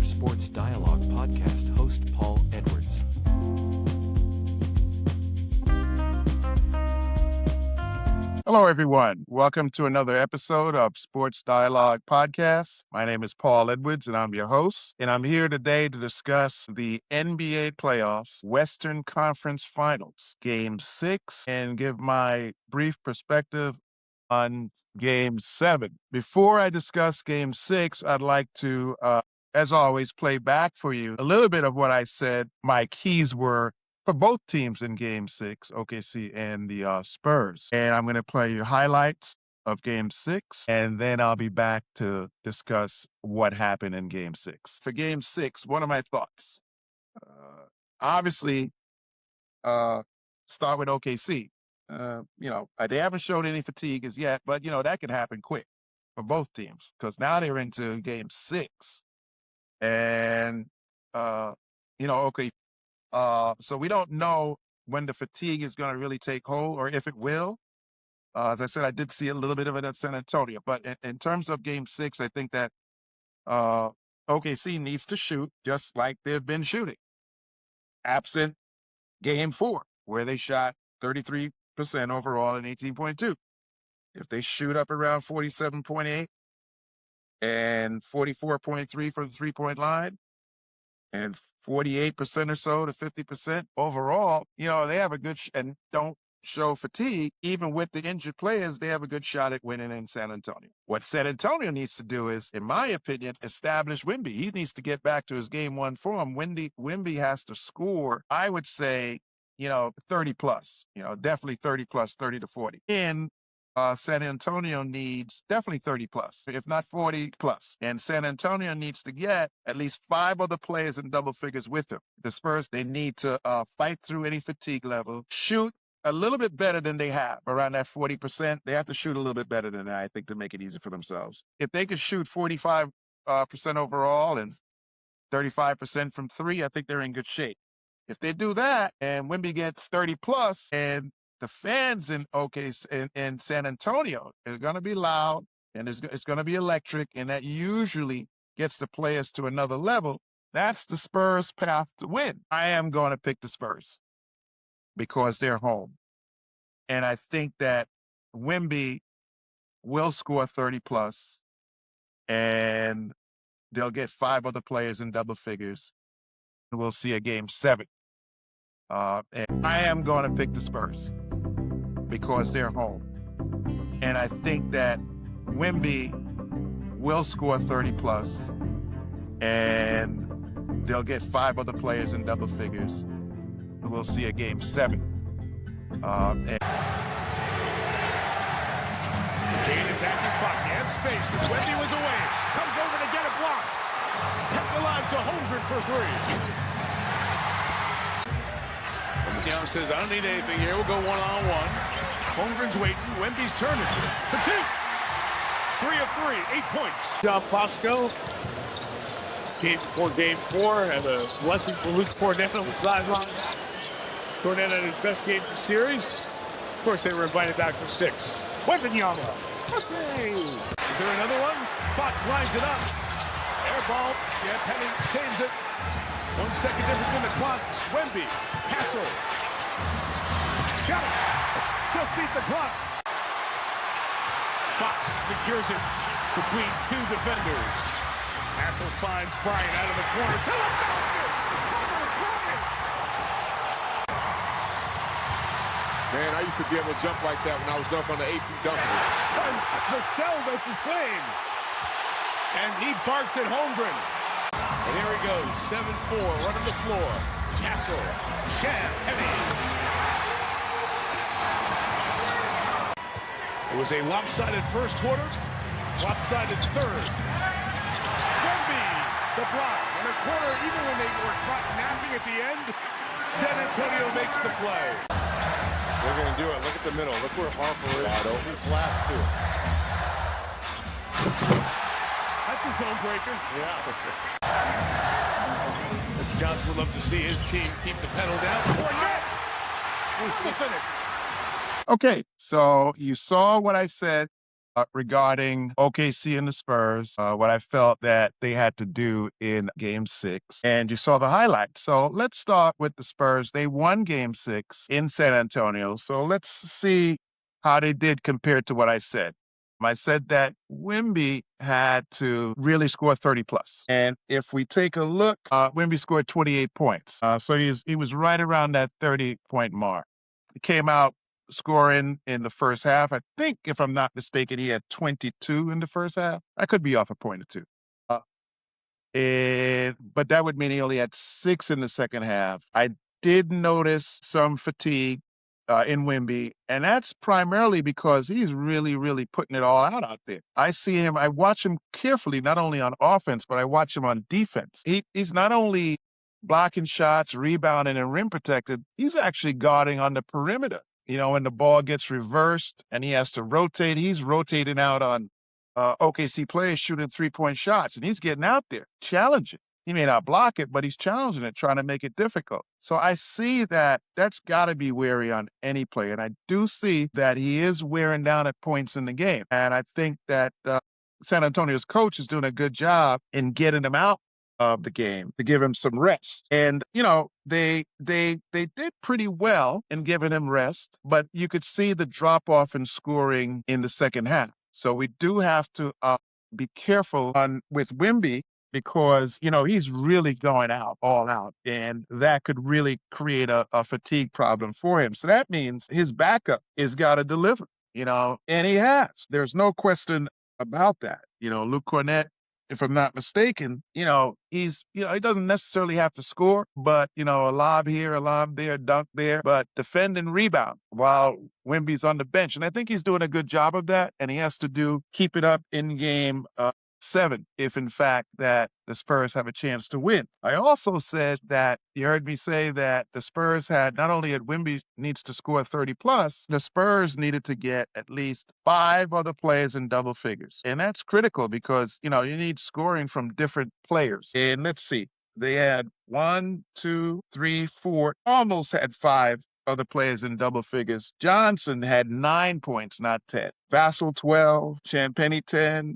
Sports Dialogue podcast host Paul Edwards. Hello, everyone. Welcome to another episode of Sports Dialogue Podcast. My name is Paul Edwards, and I'm your host. And I'm here today to discuss the NBA playoffs, Western Conference Finals, Game 6, and give my brief perspective on Game 7. Before I discuss Game 6, I'd like to, as always, play back for you a little bit of what I said my keys were for both teams in Game 6, OKC and the Spurs. And I'm going to play you highlights of Game 6, and then I'll be back to discuss what happened in Game 6. For Game 6, what are my thoughts? Obviously, start with OKC. They haven't showed any fatigue as yet, but, that can happen quick for both teams because now they're into Game 6. And, okay. So we don't know when the fatigue is going to really take hold or if it will. As I said, I did see a little bit of it at San Antonio. But in terms of Game 6, I think that OKC needs to shoot just like they've been shooting, absent Game 4, where they shot 33% overall and 18.2. If they shoot up around 47.8 and 44.3 for the three-point line, and 48% or so to 50% overall, they have a good and don't show fatigue. Even with the injured players, they have a good shot at winning in San Antonio. What San Antonio needs to do is, in my opinion, establish Wimby. He needs to get back to his Game 1 form. Wimby has to score, I would say, 30 plus, definitely 30 plus, 30 to 40. And San Antonio needs definitely 30 plus, if not 40 plus. And San Antonio needs to get at least 5 other players in double figures with them. The Spurs, they need to fight through any fatigue level, shoot a little bit better than they have, around that 40%. They have to shoot a little bit better than that, I think, to make it easy for themselves. If they could shoot 45% overall and 35% from 3, I think they're in good shape. If they do that and Wimby gets 30 plus, and the fans in in San Antonio are going to be loud, and it's going to be electric, and that usually gets the players to another level. That's the Spurs' path to win. I am going to pick the Spurs because they're home. And I think that Wimby will score 30 plus, and they'll get 5 other players in double figures. We'll see a Game 7. And I am going to pick the Spurs because they're home. And I think that Wimby will score 30 plus, and they'll get 5 other players in double figures. And we'll see a Game 7. Kane attacking Fox. He had space because Wimby was away. Comes over to get a block. Kept alive to Holmgren for 3. Young says, I don't need anything here. We'll go one-on-one. Holmgren's waiting. Wimby's turning. For 2. 3 of 3. 8 points. John Bosco came before Game 4. Had a blessing for Luke Cornette on the sideline. Cornette had his best game of the series. Of course, they were invited back for 6. Wembanyama. Okay. Is there another one? Fox lines it up. Air ball. Chad Penning saves it. 1 second difference in the clock. Wimby. Castle. Got it. Just beat the clock. Fox secures it between 2 defenders. Castle finds Bryant out of the corner. To the basket. Man, I used to be able to jump like that when I was dunk on the 8-feet dunker. And Vassell does the same. And he barks at Holmgren. And here he goes, 7-4, running the floor. Castle, Chad Penning. It was a lopsided first quarter, lopsided third. Wimby, the block. And a quarter, even when they were caught napping at the end, San Antonio makes the play. They're going to do it. Look at the middle. Look where Harper is. Wide open flash, too. That's a zone breaker. Yeah. Rich Johnson would love to see his team keep the pedal down. Cornette! Who's the finish? Okay, so you saw what I said regarding OKC and the Spurs, what I felt that they had to do in game 6. And you saw the highlight. So let's start with the Spurs. They won game 6 in San Antonio. So let's see how they did compared to what I said. I said that Wimby had to really score 30 plus. And if we take a look, Wimby scored 28 points. So he was right around that 30-point mark. He came out scoring in the first half. I think, if I'm not mistaken, he had 22 in the first half. I could be off a point or two. But that would mean he only had 6 in the second half. I did notice some fatigue in Wimby, and that's primarily because he's really, really putting it all out there. I watch him carefully, not only on offense, but I watch him on defense. He's not only blocking shots, rebounding, and rim protected, he's actually guarding on the perimeter. When the ball gets reversed and he has to rotate, he's rotating out on OKC players shooting 3-point shots, and he's getting out there, challenging. He may not block it, but he's challenging it, trying to make it difficult. So I see that that's got to be weary on any player. And I do see that he is wearing down at points in the game. And I think that San Antonio's coach is doing a good job in getting him out of the game to give him some rest. And, they did pretty well in giving him rest, but you could see the drop off in scoring in the second half. So we do have to be careful with Wimby, because, he's really going all out, and that could really create a fatigue problem for him. So that means his backup has got to deliver, and he has. There's no question about that. Luke Cornett, if I'm not mistaken, he doesn't necessarily have to score, but, a lob here, a lob there, dunk there, but defend and rebound while Wimby's on the bench. And I think he's doing a good job of that, and he has to keep it up in game 7 if, in fact, that the Spurs have a chance to win. I also said that you heard me say that the Spurs not only had Wimby needs to score 30 plus, the Spurs needed to get at least 5 other players in double figures. And that's critical because, you need scoring from different players. And let's see, they had 1, 2, 3, 4, almost had 5 other players in double figures. Johnson had 9 points, not 10. Vassell 12, Champagny 10,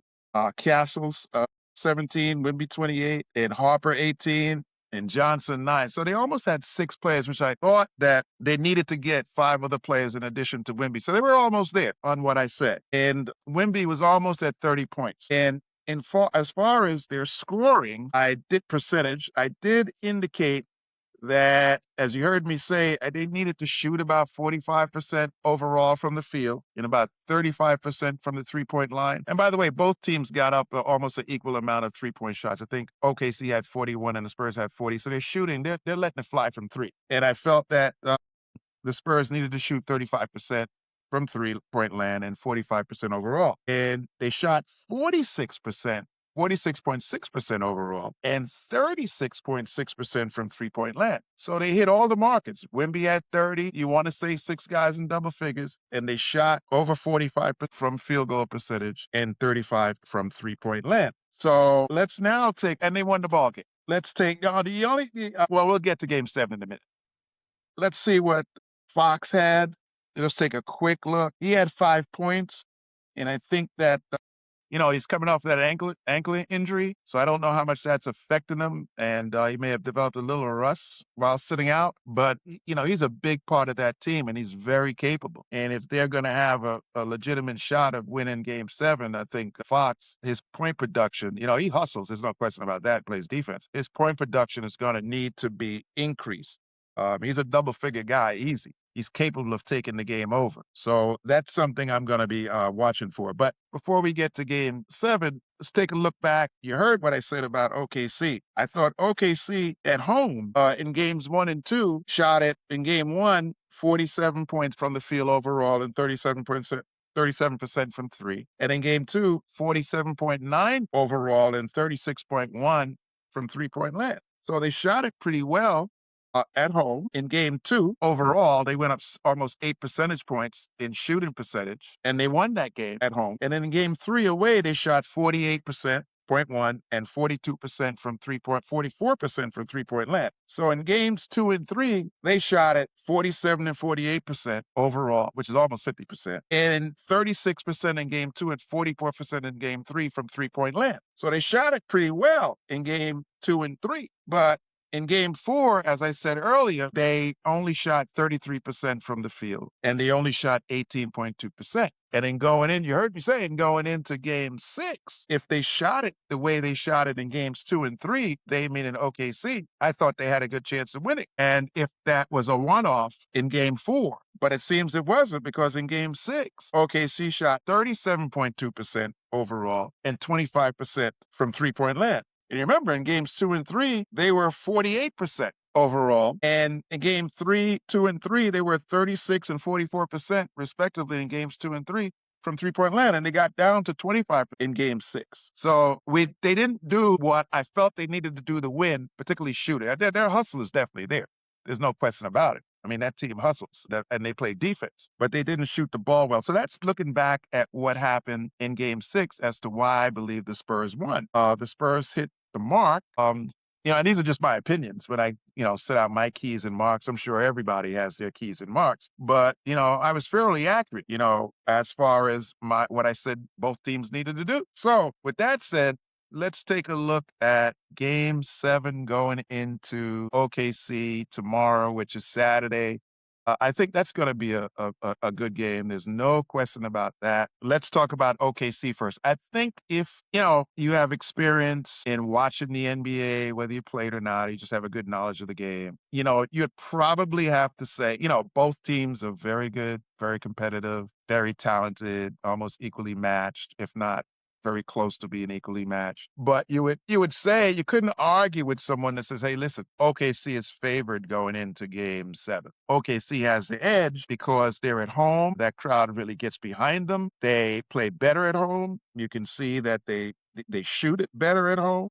Castles 17, Wimby 28, and Harper 18, and Johnson 9. So they almost had 6 players, which I thought that they needed to get 5 other players in addition to Wimby. So they were almost there on what I said. And Wimby was almost at 30 points. And as far as their scoring, I did indicate that, as you heard me say, they needed to shoot about 45% overall from the field and about 35% from the 3-point line. And by the way, both teams got up almost an equal amount of 3-point shots. I think OKC had 41 and the Spurs had 40. So they're shooting, they're letting it fly from 3. And I felt that the Spurs needed to shoot 35% from 3-point land and 45% overall. And they shot 46%. 46.6% overall, and 36.6% from 3-point land. So they hit all the markets. Wimby had 30. You want to say 6 guys in double figures, and they shot over 45% from field goal percentage and 35 from 3-point land. So let's now and they won the ball game. Let's take, we'll get to game 7 in a minute. Let's see what Fox had. Let's take a quick look. He had 5 points, and I think that he's coming off that ankle injury, so I don't know how much that's affecting him, and he may have developed a little rust while sitting out, but, he's a big part of that team, and he's very capable. And if they're going to have a legitimate shot of winning Game 7, I think Fox, his point production, he hustles. There's no question about that, plays defense. His point production is going to need to be increased. He's a double-figure guy, easy. He's capable of taking the game over. So that's something I'm going to be watching for. But before we get to game 7, let's take a look back. You heard what I said about OKC. I thought OKC at home in games 1 and 2 shot it in game 1, 47 points from the field overall and 37% from 3. And in game 2, 47.9 overall and 36.1 from 3-point land. So they shot it pretty well at home. In game 2, overall, they went up almost 8 percentage points in shooting percentage, and they won that game at home. And then in game 3 away, they shot 48%, 0.1, and 42% from 3-point, 44% from three-point land. So in games 2 and 3, they shot at 47 and 48% overall, which is almost 50%, and 36% in game 2 and 44% in game 3 from three-point land. So they shot it pretty well in game 2 and 3, but in game 4, as I said earlier, they only shot 33% from the field, and they only shot 18.2%. And then going in, you heard me saying, going into game 6, if they shot it the way they shot it in games 2 and 3, they meaning OKC, I thought they had a good chance of winning. And if that was a one-off in game 4, but it seems it wasn't, because in game 6, OKC shot 37.2% overall and 25% from three-point land. And you remember, in games 2 and 3, they were 48% overall. And in game 2 and 3, they were 36 and 44% respectively in games 2 and 3 from three-point land. And they got down to 25 in game 6. So they didn't do what I felt they needed to do to win, particularly shooting. Their hustle is definitely there. There's no question about it. I mean, that team hustles, and they play defense, but they didn't shoot the ball well. So that's looking back at what happened in game 6 as to why I believe the Spurs won. The Spurs hit the mark. And these are just my opinions when I, set out my keys and marks. I'm sure everybody has their keys and marks, but, I was fairly accurate, as far as what I said both teams needed to do. So with that said, let's take a look at game 7 going into OKC tomorrow, which is Saturday. I think that's going to be a good game. There's no question about that. Let's talk about OKC first. I think if, you have experience in watching the NBA, whether you played or not, you just have a good knowledge of the game, you'd probably have to say, both teams are very good, very competitive, very talented, almost equally matched, if not very close to being equally matched. But you would say, you couldn't argue with someone that says, hey, listen, OKC is favored going into game 7. OKC has the edge because they're at home. That crowd really gets behind them. They play better at home. You can see that they shoot it better at home.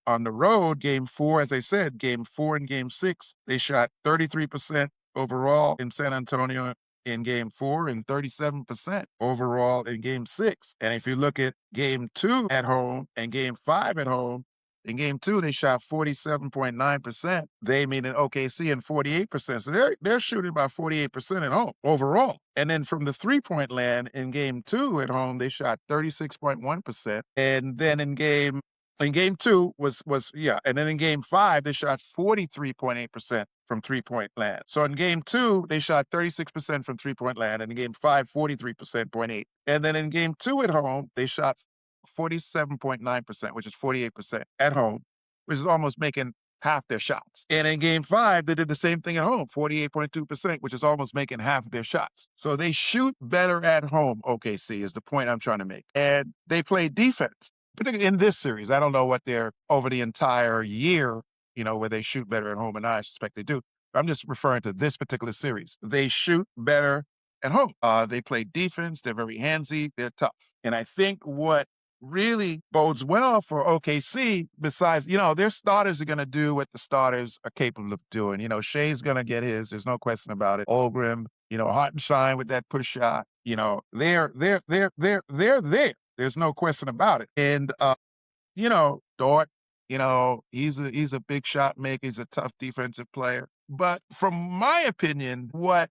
On the road, game 4, as I said, game 4 and game 6, they shot 33% overall in San Antonio in game 4 and 37% overall in game 6. And if you look at game 2 at home and game 5 at home, in game 2, they shot 47.9%. They meaning OKC and 48%. So they're shooting about 48% at home overall. And then from the three-point land in game 2 at home, they shot 36.1%. And then in game 2 and then in game 5, they shot 43.8% from three-point land. So in game 2, they shot 36% from three-point land, and in game 5, 43.8%. And then in game 2 at home, they shot 47.9%, which is 48% at home, which is almost making half their shots. And in game 5, they did the same thing at home, 48.2%, which is almost making half of their shots. So they shoot better at home, OKC, is the point I'm trying to make. And they play defense, particularly in this series. I don't know what they're over the entire year, where they shoot better at home, and I suspect they do. I'm just referring to this particular series. They shoot better at home. They play defense. They're very handsy. They're tough. And I think what really bodes well for OKC, besides, their starters are going to do what the starters are capable of doing. Shea's going to get his. There's no question about it. Olgrim, Hartenstein with that push shot. They're there. There's no question about it. And, Dort, he's a big shot maker. He's a tough defensive player. But from my opinion, what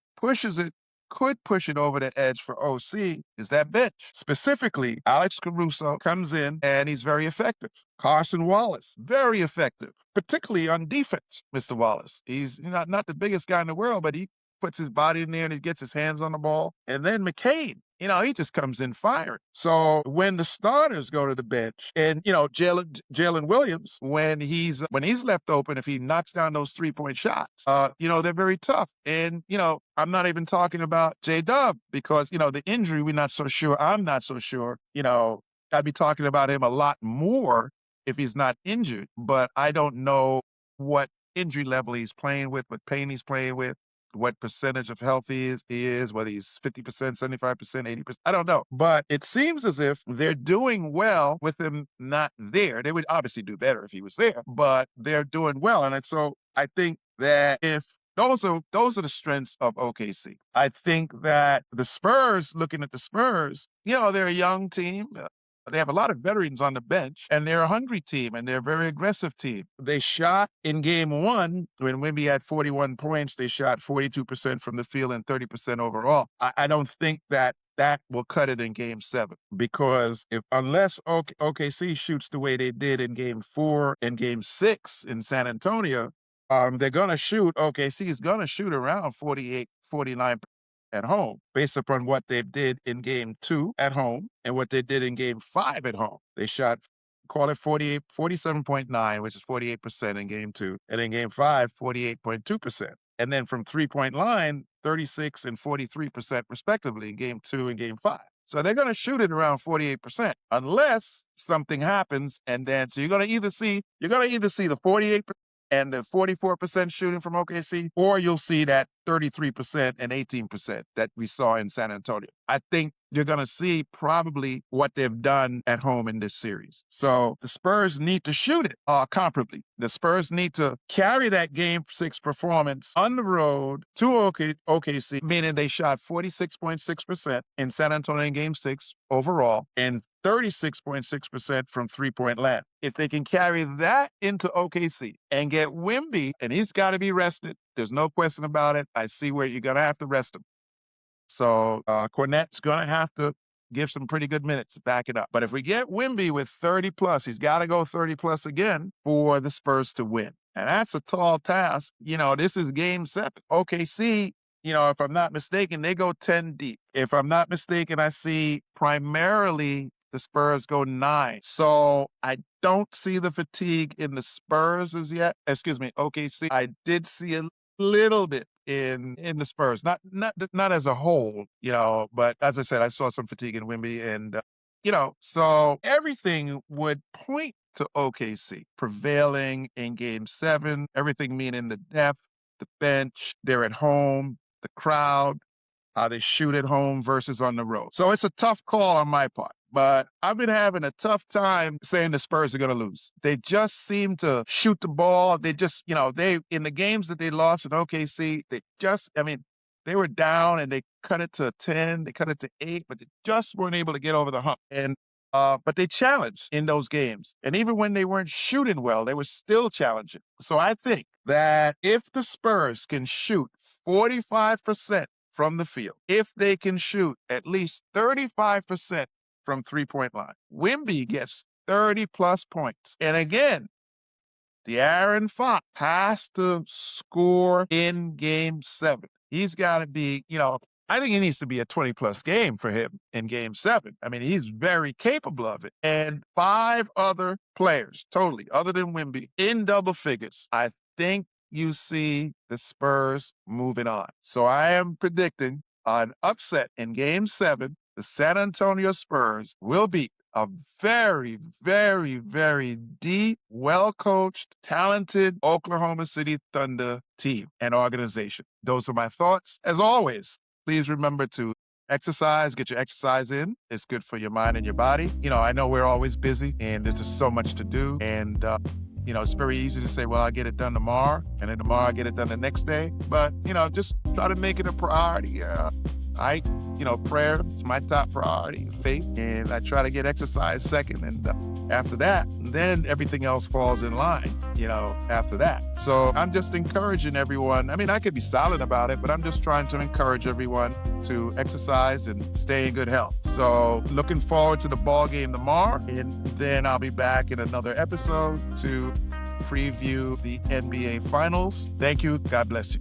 could push it over the edge for OC is that bench. Specifically, Alex Caruso comes in and he's very effective. Carson Wallace, very effective, particularly on defense, Mr. Wallace. He's not the biggest guy in the world, but he puts his body in there and he gets his hands on the ball. And then McCain, he just comes in firing. So when the starters go to the bench and, Jalen Williams, when he's left open, if he knocks down those 3-point shots, they're very tough. And, I'm not even talking about J-Dub because, the injury, we're not so sure. I'm not so sure. I'd be talking about him a lot more if he's not injured, but I don't know what injury level he's playing with, what pain he's playing with, what percentage of health he is, whether he's 50%, 75%, 80%. I don't know. But it seems as if they're doing well with him not there. They would obviously do better if he was there, but they're doing well. And so I think that if those are the strengths of OKC. I think that the Spurs, looking at the Spurs, they're a young team. They have a lot of veterans on the bench, and they're a hungry team, and they're a very aggressive team. They shot in game one, when Wimby had 41 points, they shot 42% from the field and 30% overall. I don't think that will cut it in game 7, because unless OKC shoots the way they did in game 4 and game 6 in San Antonio, they're going to shoot, OKC is going to shoot around 48, 49 at home, based upon what they did in game 2 at home and what they did in game 5 at home. They shot, call it 47.9, which is 48% in game 2, and in game 5, 48.2%. And then from three-point line, 36 and 43% respectively in game 2 and game 5. So they're going to shoot it around 48%, unless something happens, and then so you're going to either see the 48% and the 44% shooting from OKC, or you'll see that 33% and 18% that we saw in San Antonio. I think you're going to see probably what they've done at home in this series. So the Spurs need to shoot it comparably. The Spurs need to carry that game 6 performance on the road to OKC, meaning they shot 46.6% in San Antonio in game 6 overall, and 36.6% from three-point land. If they can carry that into OKC and get Wimby, and he's got to be rested, there's no question about it. I see where you're going to have to rest him. So Cornette's going to have to give some pretty good minutes to back it up. But if we get Wimby with 30-plus, he's got to go 30-plus again for the Spurs to win. And that's a tall task. This is game 7. OKC, if I'm not mistaken, they go 10 deep. If I'm not mistaken, I see primarily the Spurs go 9. So I don't see the fatigue in the Spurs as yet. OKC. I did see a little bit in the Spurs, not as a whole, but as I said, I saw some fatigue in Wimby, and so everything would point to OKC prevailing in game 7. Everything meaning the depth, the bench, they're at home, the crowd, how they shoot at home versus on the road. So it's a tough call on my part. But I've been having a tough time saying the Spurs are going to lose. They just seem to shoot the ball. They just, they in the games that they lost in OKC, they were down and they cut it to 10, they cut it to 8, but they just weren't able to get over the hump. And but they challenged in those games. And even when they weren't shooting well, they were still challenging. So I think that if the Spurs can shoot 45% from the field, if they can shoot at least 35% from three-point line, Wimby gets 30-plus points. And again, De'Aaron Fox has to score in game 7. He's got to be, I think it needs to be a 20-plus game for him in game 7. I mean, he's very capable of it. And 5 other players, totally, other than Wimby, in double figures. I think you see the Spurs moving on. So I am predicting an upset in game 7. The San Antonio Spurs will beat a very, very, very deep, well-coached, talented Oklahoma City Thunder team and organization. Those are my thoughts. As always, please remember to exercise, get your exercise in. It's good for your mind and your body. I know we're always busy and there's just so much to do. And, it's very easy to say, well, I'll get it done tomorrow. And then tomorrow I'll get it done the next day. But, just try to make it a priority. Prayer is my top priority, faith, and I try to get exercise second. And after that, then everything else falls in line, after that. So I'm just encouraging everyone. I mean, I could be silent about it, but I'm just trying to encourage everyone to exercise and stay in good health. So looking forward to the ball game tomorrow, and then I'll be back in another episode to preview the NBA Finals. Thank you. God bless you.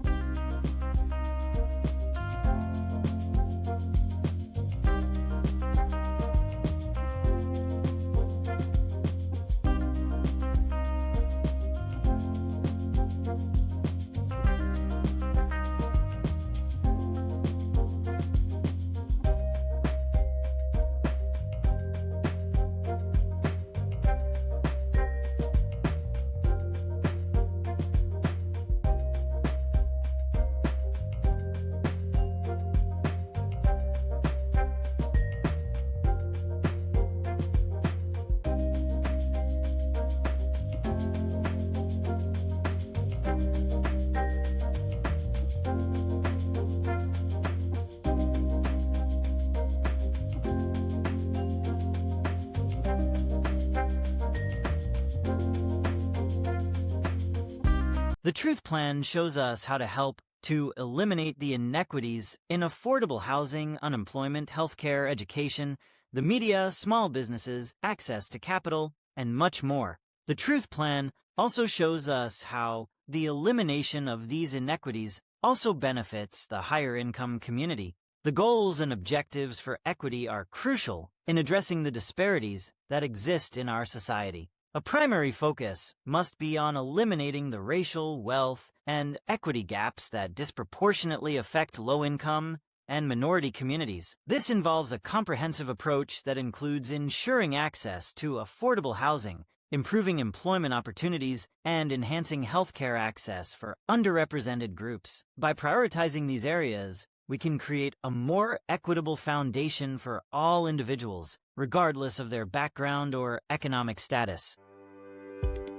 The Truth Plan shows us how to help to eliminate the inequities in affordable housing, unemployment, healthcare, education, the media, small businesses, access to capital, and much more. The Truth Plan also shows us how the elimination of these inequities also benefits the higher income community. The goals and objectives for equity are crucial in addressing the disparities that exist in our society. A primary focus must be on eliminating the racial, wealth, and equity gaps that disproportionately affect low-income and minority communities. This involves a comprehensive approach that includes ensuring access to affordable housing, improving employment opportunities, and enhancing healthcare access for underrepresented groups. By prioritizing these areas, we can create a more equitable foundation for all individuals, regardless of their background or economic status.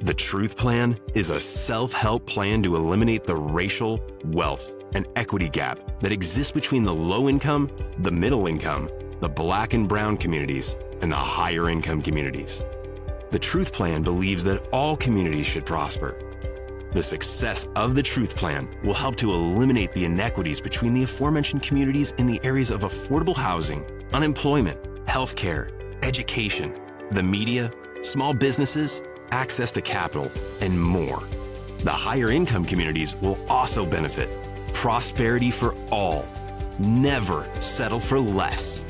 The Truth Plan is a self-help plan to eliminate the racial, wealth, and equity gap that exists between the low-income, the middle-income, the Black and brown communities, and the higher-income communities. The Truth Plan believes that all communities should prosper. The success of the Truth Plan will help to eliminate the inequities between the aforementioned communities in the areas of affordable housing, unemployment, healthcare, education, the media, small businesses, access to capital, and more. The higher income communities will also benefit. Prosperity for all. Never settle for less.